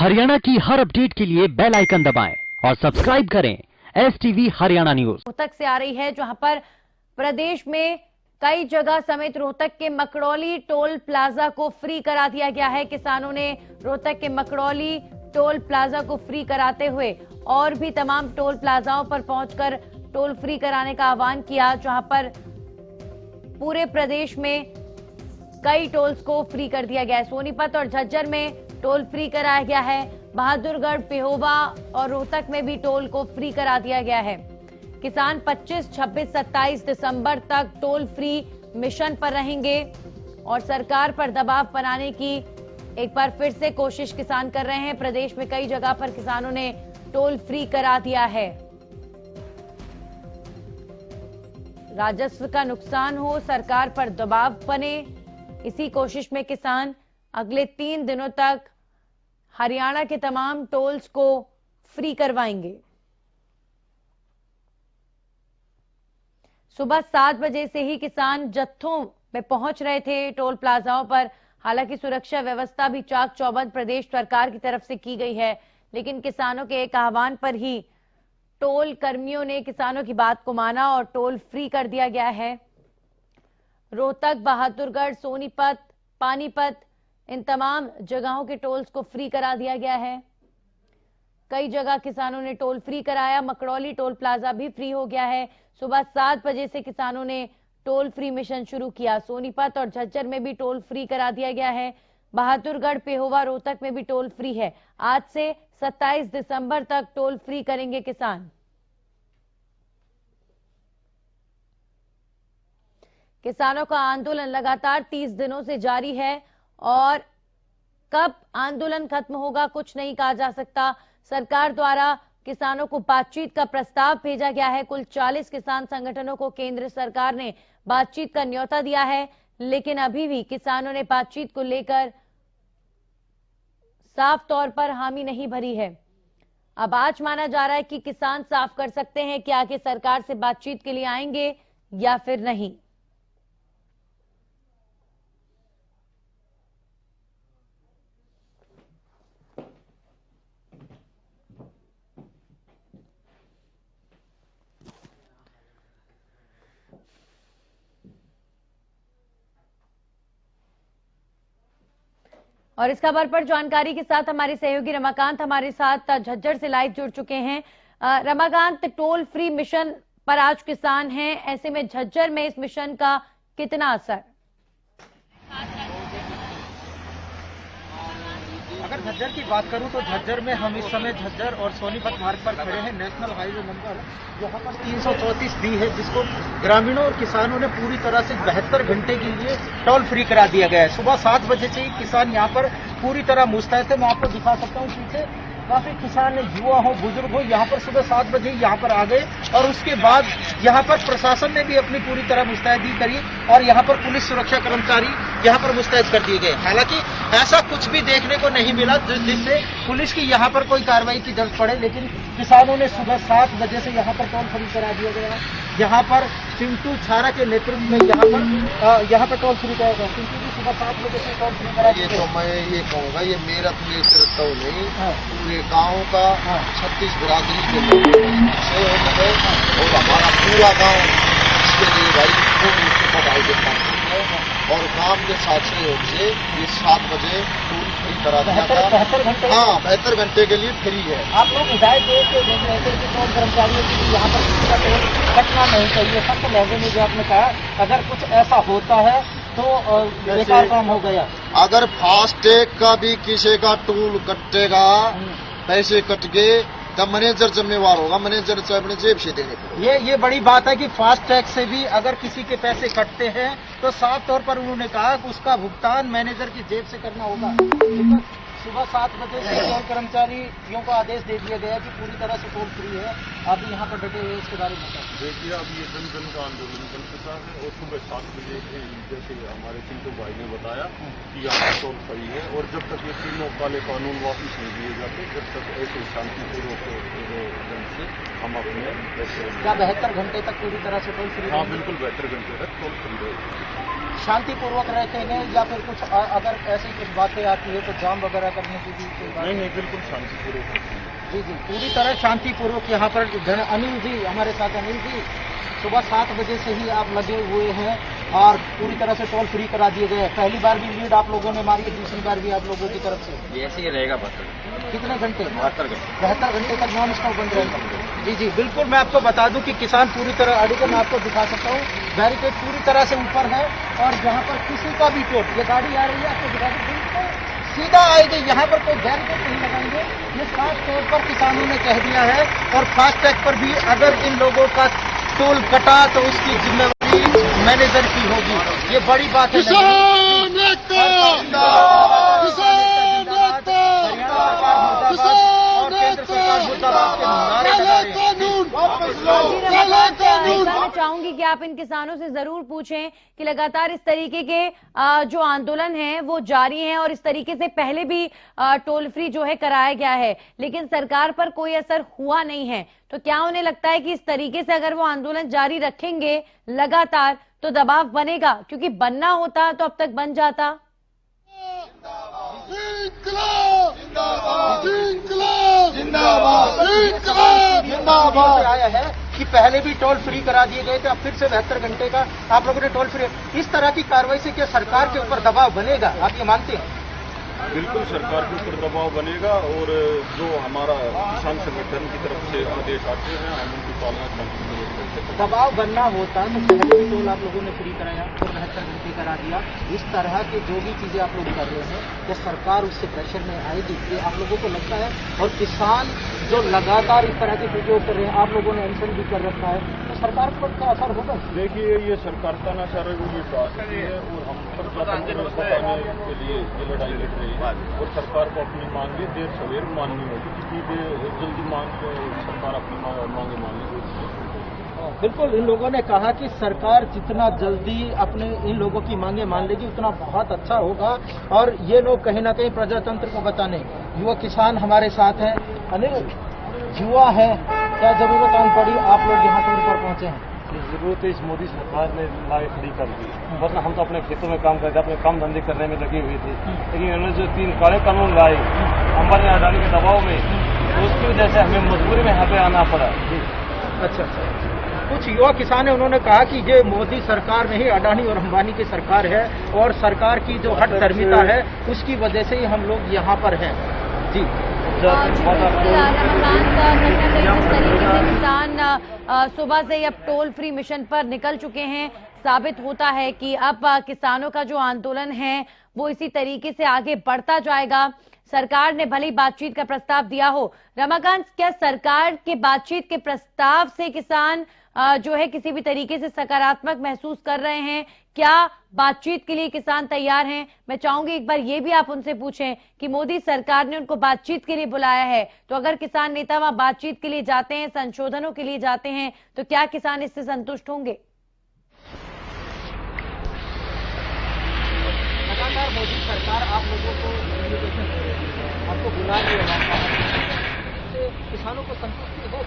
हरियाणा की हर अपडेट के लिए बेल आइकन दबाएं और सब्सक्राइब करें STV हरियाणा न्यूज। रोहतक से आ रही है, जहां पर प्रदेश में कई जगह समेत रोहतक के मकड़ौली टोल प्लाजा को फ्री करा दिया गया है। किसानों ने रोहतक के मकड़ौली टोल प्लाजा को फ्री कराते हुए और भी तमाम टोल प्लाजाओं पर पहुंचकर टोल फ्री कराने का आह्वान किया, जहां पर पूरे प्रदेश में कई टोल्स को फ्री कर दिया गया है। सोनीपत और झज्जर में टोल फ्री कराया गया है। बहादुरगढ़, पेहोवा और रोहतक में भी टोल को फ्री करा दिया गया है। किसान 25, 26, 27 दिसंबर तक टोल फ्री मिशन पर रहेंगे और सरकार पर दबाव बनाने की एक बार फिर से कोशिश किसान कर रहे हैं। प्रदेश में कई जगह पर किसानों ने टोल फ्री करा दिया है। राजस्व का नुकसान हो, सरकार पर दबाव बने, इसी कोशिश में किसान अगले 3 दिनों तक हरियाणा के तमाम टोल्स को फ्री करवाएंगे। सुबह 7 बजे से ही किसान जत्थों में पहुंच रहे थे टोल प्लाजाओं पर। हालांकि सुरक्षा व्यवस्था भी चाक चौबंद प्रदेश सरकार की तरफ से की गई है, लेकिन किसानों के एक आह्वान पर ही टोल कर्मियों ने किसानों की बात को माना और टोल फ्री कर दिया गया है। रोहतक, बहादुरगढ़, सोनीपत, पानीपत, इन तमाम जगहों के टोल्स को फ्री करा दिया गया है। कई जगह किसानों ने टोल फ्री कराया। मकड़ौली टोल प्लाजा भी फ्री हो गया है। सुबह 7 बजे से किसानों ने टोल फ्री मिशन शुरू किया। सोनीपत और झज्जर में भी टोल फ्री करा दिया गया है। बहादुरगढ़, पेहोवा, रोहतक में भी टोल फ्री है। आज से 27 दिसंबर तक टोल फ्री करेंगे किसान। किसानों का आंदोलन लगातार 30 दिनों से जारी है और कब आंदोलन खत्म होगा कुछ नहीं कहा जा सकता। सरकार द्वारा किसानों को बातचीत का प्रस्ताव भेजा गया है। कुल 40 किसान संगठनों को केंद्र सरकार ने बातचीत का न्योता दिया है, लेकिन अभी भी किसानों ने बातचीत को लेकर साफ तौर पर हामी नहीं भरी है। अब आज माना जा रहा है कि किसान साफ कर सकते हैं कि आगे सरकार से बातचीत के लिए आएंगे या फिर नहीं। और इस खबर पर जानकारी के साथ हमारे सहयोगी रमाकांत हमारे साथ झज्जर से लाइव जुड़ चुके हैं। रमाकांत, टोल फ्री मिशन पर आज किसान हैं, ऐसे में झज्जर में इस मिशन का कितना असर? अगर झज्जर की बात करूं तो झज्जर में हम इस समय झज्जर और सोनीपत मार्ग पर खड़े हैं। नेशनल हाईवे नंबर यहाँ पर 334 डी है, जिसको ग्रामीणों और किसानों ने पूरी तरह से 72 घंटे के लिए टोल फ्री करा दिया गया है। सुबह 7 बजे से ही किसान यहाँ पर पूरी तरह मुस्तैद थे। मैं आपको दिखा सकता हूँ पीछे काफी किसान, युवा हो, बुजुर्ग हो, यहाँ पर सुबह 7 बजे यहाँ पर आ गए और उसके बाद यहाँ पर प्रशासन ने भी अपनी पूरी तरह मुस्तैदी करी और यहाँ पर पुलिस सुरक्षा कर्मचारी यहाँ पर मुस्तैद कर दिए गए। हालांकि ऐसा कुछ भी देखने को नहीं मिला जिससे पुलिस की यहाँ पर कोई कार्रवाई की जरूरत पड़े, लेकिन किसानों ने सुबह 7 बजे से यहाँ पर टोल फ्री करा दिया गया। यहाँ पर चिंटू छारा के नेतृत्व में यहाँ पर टोल फ्री कराया गया। चिंटू जी, सुबह 7 बजे से टोल फ्री करा दिया। ये तो मैं ये कहूँगा, ये मेरा नेतृत्व नहीं, पूरे गांव का 36 बिरादरी के लोग और हमारा पूरा गांव इसके लिए भाई खूब बधाई देता है। और गांव के साथ सहयोग से ये 7 बजे टोल फ्री करा दिया था। 72 घंटे के लिए फ्री है। आप लोग हिदायत दे के टोल कर्मचारियों की यहाँ पर टोल कटना नहीं चाहिए। सख्त लहजे में जो आपने कहा, अगर कुछ ऐसा होता है तो बेकार काम हो गया। अगर फास्टैग का भी किसी का टोल कटेगा, पैसे कट गए, तब मैनेजर जिम्मेवार होगा। मैनेजर से अपने जेब से देने को। ये बड़ी बात है कि फास्टैग से भी अगर किसी के पैसे कटते हैं तो साफ तौर पर उन्होंने कहा कि उसका भुगतान मैनेजर की जेब से करना होगा। सुबह 7 बजे से टोल कर्मचारियों को आदेश दे दिया गया कि पूरी तरह से टोल फ्री है। अभी यहाँ पर डटे हुए इसके बारे में देखिए, अब ये जन जन का आंदोलन चल चुका है और सुबह 7 बजे जैसे हमारे चिंटू भाई ने बताया कि यहाँ पर टोल फ्री है और जब तक ये तीनों काले कानून वापिस नहीं दिए जाते, जब तक ऐसे शांतिपूर्वक ढंग से हम अपने क्या 72 घंटे तक पूरी तरह से टोल फ्री? हाँ बिल्कुल, 72 घंटे तक टोल फ्री रहेगी। शांतिपूर्वक रहते हैं या फिर कुछ अगर ऐसी कुछ बातें आती है तो जाम वगैरह करने की भी कोई बात? नहीं, बिल्कुल शांतिपूर्वक। जी जी, पूरी तरह शांतिपूर्वक यहाँ पर अनिल जी हमारे साथ। अनिल जी, सुबह 7 बजे से ही आप लगे हुए हैं और पूरी तरह से टोल फ्री करा दिए गए। पहली बार भी लीड आप लोगों ने मारी है, दूसरी बार भी आप लोगों की तरफ से ऐसे ही रहेगा। कितने घंटे? 72 घंटे तक नॉन स्टॉप बंद रहेगा। जी जी बिल्कुल, मैं आपको बता दूं कि किसान पूरी तरह अड़िको मैं आपको दिखा सकता हूँ, बैरिकेड पूरी तरह से ऊपर है और जहाँ पर किसी का भी टोल, ये गाड़ी आ रही है आपको दिखा सकते सीधा आएगी, यहाँ पर कोई बैरिकेड नहीं लगाएंगे। ये साफ तौर पर किसानों ने कह दिया है और फास्टैग पर भी अगर इन लोगों का टोल कटा तो उसकी जिम्मेवारी मैनेजर की होगी। ये बड़ी बात है। मैं चाहूंगी कि आप इन किसानों से जरूर पूछें कि लगातार इस तरीके के जो आंदोलन है वो जारी हैं और इस तरीके से पहले भी टोल फ्री जो है कराया गया है, लेकिन सरकार पर कोई असर हुआ नहीं है। तो क्या उन्हें लगता है कि इस तरीके से अगर वो आंदोलन जारी रखेंगे लगातार तो दबाव बनेगा? क्योंकि बनना होता तो अब तक बन जाता। आया है कि पहले भी टोल फ्री करा दिए गए थे, अब फिर से 72 घंटे का आप लोगों ने टोल फ्री। इस तरह की कार्रवाई से क्या सरकार के ऊपर दबाव बनेगा, आप ये मानते हैं? बिल्कुल सरकार के ऊपर दबाव बनेगा और जो हमारा किसान संगठन की तरफ से आदेश आते हैं हम उनकी पालना शांतिपूर्वक करते हैं। दबाव बनना होता तो पहले भी टोल आप लोगों ने फ्री कराया और 72 घंटे करा दिया। इस तरह के जो भी चीजें आप लोग कर रहे हैं क्या सरकार उससे प्रेशर में आएगी? ये आप लोगों को लगता है? और किसान जो लगातार इस तरह के वीडियो कर रहे हैं, आप लोगों ने अनशन भी कर रखा है, तो सरकार पर क्या असर होगा? देखिए ये सरकार का ना सर ये बात है और हम सब बताने के लिए ये लड़ाई लड़ रही है और सरकार को अपनी मांगे देर सवेर माननी होगी, क्योंकि जल्दी मांग सरकार अपनी मांगे माननी होगी। बिल्कुल, इन लोगों ने कहा कि सरकार जितना जल्दी अपने इन लोगों की मांगे मान लेगी उतना बहुत अच्छा होगा और ये लोग कहीं ना कहीं प्रजातंत्र को बचाने। युवा किसान हमारे साथ हैं। अनिल, युवा है, क्या जरूरत आन पड़ी आप लोग यहाँ टूर पर पहुंचे हैं? जरूरत है इस मोदी सरकार ने लाए खड़ी कर दी, वरना हम तो अपने खेतों में काम करते अपने काम धंधे करने में लगे हुए थे, लेकिन इन्होंने जो 3 काले कानून लाए अंबानी अडानी के दबाव में, तो उसकी वजह से हमें मजबूरी में यहाँ पे आना पड़ा। अच्छा, कुछ युवा किसान है, उन्होंने कहा कि ये मोदी सरकार नहीं अडानी और अंबानी की सरकार है और सरकार की जो हठधर्मिता है उसकी वजह से ही हम लोग यहाँ पर हैं। जी जिस तरीके से किसान सुबह से ही अब टोल फ्री मिशन पर निकल चुके हैं, साबित होता है कि अब किसानों का जो आंदोलन है वो इसी तरीके से आगे बढ़ता जाएगा। सरकार ने भले ही बातचीत का प्रस्ताव दिया हो। रमाकांत, क्या सरकार के बातचीत के प्रस्ताव से किसान जो है किसी भी तरीके से सकारात्मक महसूस कर रहे हैं? क्या बातचीत के लिए किसान तैयार हैं? मैं चाहूंगी एक बार ये भी आप उनसे पूछें कि मोदी सरकार ने उनको बातचीत के लिए बुलाया है, तो अगर किसान नेता वहां बातचीत के लिए जाते हैं, संशोधनों के लिए जाते हैं, तो क्या किसान इससे संतुष्ट होंगे? लगातार मोदी सरकार आप लोगों को आपको बुला रही है, किसानों को संतुष्टि हो?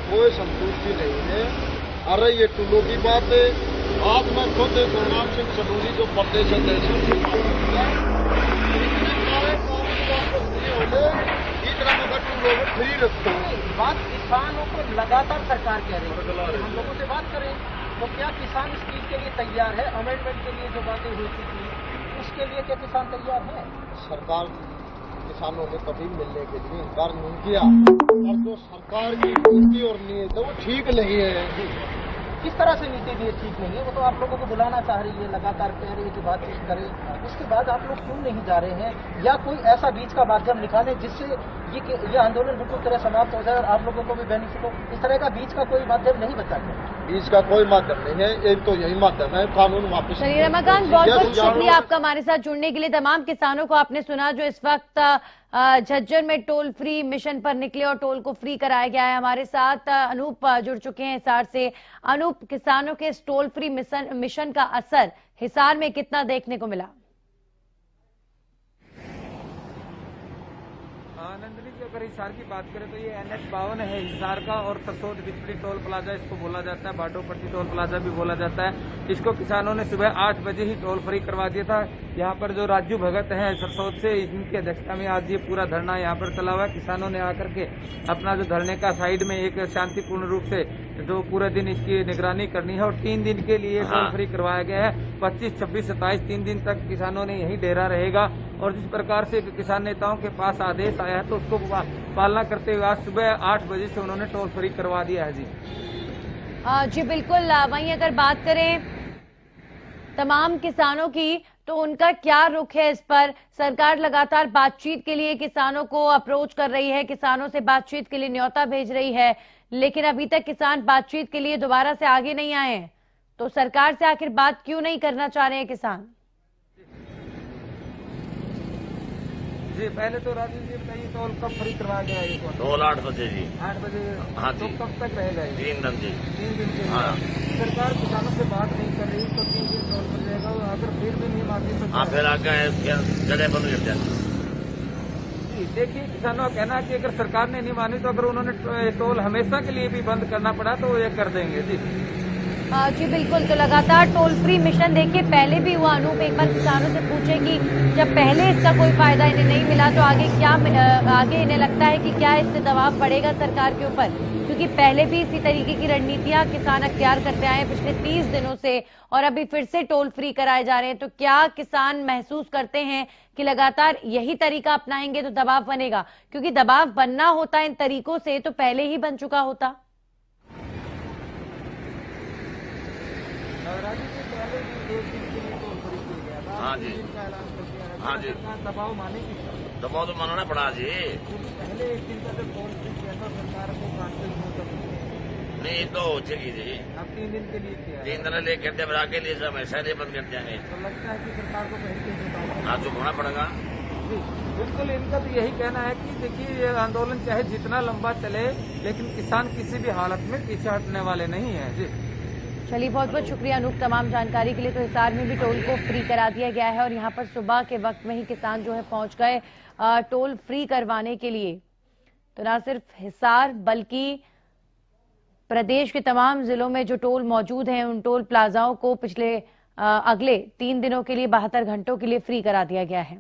कोई संतुष्टि नहीं है। अरे ये टुल्लू की बात है। आज मैं खुद गुरनाम सिंह सलूनी जो प्रदेश अध्यक्ष फ्री रखता हूँ। बात किसानों को लगातार सरकार कह रही है, हम लोगों से बात करें तो क्या किसान इस चीज के लिए तैयार है? अमेंडमेंट के लिए जो बातें हुई थी उसके लिए क्या किसान तैयार है? सरकार किसानों को कभी मिलने के लिए इनकार नहीं किया और जो सरकार की नीति और नीयत है वो ठीक नहीं है। किस तरह से नीति भी ठीक नहीं है? वो तो आप लोगों को बुलाना चाह रही है, लगातार कह रही है कि बातचीत करें, उसके बाद आप लोग क्यों नहीं जा रहे हैं? या कोई ऐसा बीच का माध्यम निकालें जिससे ये आंदोलन बिल्कुल तरह समाप्त हो जाए और आप लोगों को भी बेनिफिट हो। इस तरह का बीच का कोई माध्यम नहीं बचा है? बीच का कोई माध्यम नहीं है, एक तो यही माध्यम है कानून वापस। चलिए रमाकांत, बहुत बहुत शुक्रिया आपका हमारे साथ जुड़ने के लिए। तमाम किसानों को आपने सुना जो इस वक्त झज्जर में टोल फ्री मिशन पर निकले और टोल को फ्री कराया गया है। हमारे साथ अनूप जुड़ चुके हैं हिसार से। अनूप, किसानों के इस टोल फ्री मिशन का असर हिसार में कितना देखने को मिला? आनंदनी जी, अगर हिसार की बात करें तो ये NH-52 है हिसार का, और सरसोद बिजली टोल प्लाजा इसको बोला जाता है, बाडोपट्टी टोल प्लाजा भी बोला जाता है। इसको किसानों ने सुबह 8 बजे ही टोल फ्री करवा दिया था। यहाँ पर जो राजू भगत हैं सरसोद से, इनकी अध्यक्षता में आज ये पूरा धरना यहाँ पर चला हुआ है। किसानों ने आकर के अपना जो धरने का साइड में एक शांतिपूर्ण रूप से जो पूरे दिन इसकी निगरानी करनी है, और 3 दिन के लिए टोल फ्री करवाया गया है। 25, 26, 27 3 दिन तक किसानों ने यही डेरा रहेगा, और जिस प्रकार से किसान नेताओं के पास आदेश आया है तो उसको पालना करते हुए आज सुबह 8 बजे से उन्होंने टोल फ्री करवा दिया है। जी बिल्कुल। वहीं अगर बात करें तमाम किसानों की, तो उनका क्या रुख है इस पर? सरकार लगातार बातचीत के लिए किसानों को अप्रोच कर रही है, किसानों से बातचीत के लिए न्योता भेज रही है, लेकिन अभी तक किसान बातचीत के लिए दोबारा से आगे नहीं आए हैं। तो सरकार से आखिर बात क्यों नहीं करना चाह रहे हैं किसान? जी पहले तो राजू जी बताइए, टोल कब फ्री करवाया गया है? टोल 8 बजे जी। 8 बजे। हाँ तो जी। कब तक रहेगा ये? 3 दिन जी। 3 दिन के लिए। हाँ। सरकार किसानों से बात नहीं कर रही तो 3 दिन टोल पर रहेगा, और अगर फिर भी नहीं मानती तो हाँ, फिर आगे जगह बंद कर दिया। जी देखिए, किसानों का कहना है कि अगर सरकार ने नहीं मानी तो अगर उन्होंने टोल हमेशा के लिए भी बंद करना पड़ा तो वो ये कर देंगे। जी जी बिल्कुल। तो लगातार टोल फ्री मिशन देखिए पहले भी हुआ। अनूप एक बार किसानों से पूछे कि जब पहले इसका कोई फायदा इन्हें नहीं मिला तो आगे क्या आगे इन्हें लगता है कि क्या इससे दबाव पड़ेगा सरकार के ऊपर? क्योंकि पहले भी इसी तरीके की रणनीतियां किसान अख्तियार करते आए हैं पिछले 30 दिनों से, और अभी फिर से टोल फ्री कराए जा रहे हैं। तो क्या किसान महसूस करते हैं कि लगातार यही तरीका अपनाएंगे तो दबाव बनेगा? क्योंकि दबाव बनना होता इन तरीकों से तो पहले ही बन चुका होता। राजू जी पहले भी 1 दिन के लिए टोल फ्री किया गया था। हाँ जी। का ऐलान कर दिया है। हाँ जी। सरकार दबाव मानेगी? दबाव तो मानना पड़ा जी। क्योंकि पहले 1 दिन का जब टोल फ्री किया था सरकार को काटते हो सकते, नहीं तो हो चुकी जी। अब 3 दिन के लिए किया है। 3 दिन ले करते फिर आगे लिए सब ऐसा नहीं बंद कर देंगे। तो लगता है कि सरकार को पहले ही बताओ। हाँ, चुप होना पड़ेगा। जी बिल्कुल। इनका तो यही कहना है कि देखिए ये आंदोलन चाहे जितना लंबा चले, लेकिन किसान किसी भी हालत में पीछे हटने वाले नहीं है। जी चलिए, बहुत बहुत शुक्रिया अनूप तमाम जानकारी के लिए। तो हिसार में भी टोल को फ्री करा दिया गया है, और यहाँ पर सुबह के वक्त में ही किसान जो है पहुंच गए टोल फ्री करवाने के लिए। तो ना सिर्फ हिसार बल्कि प्रदेश के तमाम जिलों में जो टोल मौजूद हैं उन टोल प्लाजाओं को पिछले अगले 3 दिनों के लिए 72 घंटों के लिए फ्री करा दिया गया है।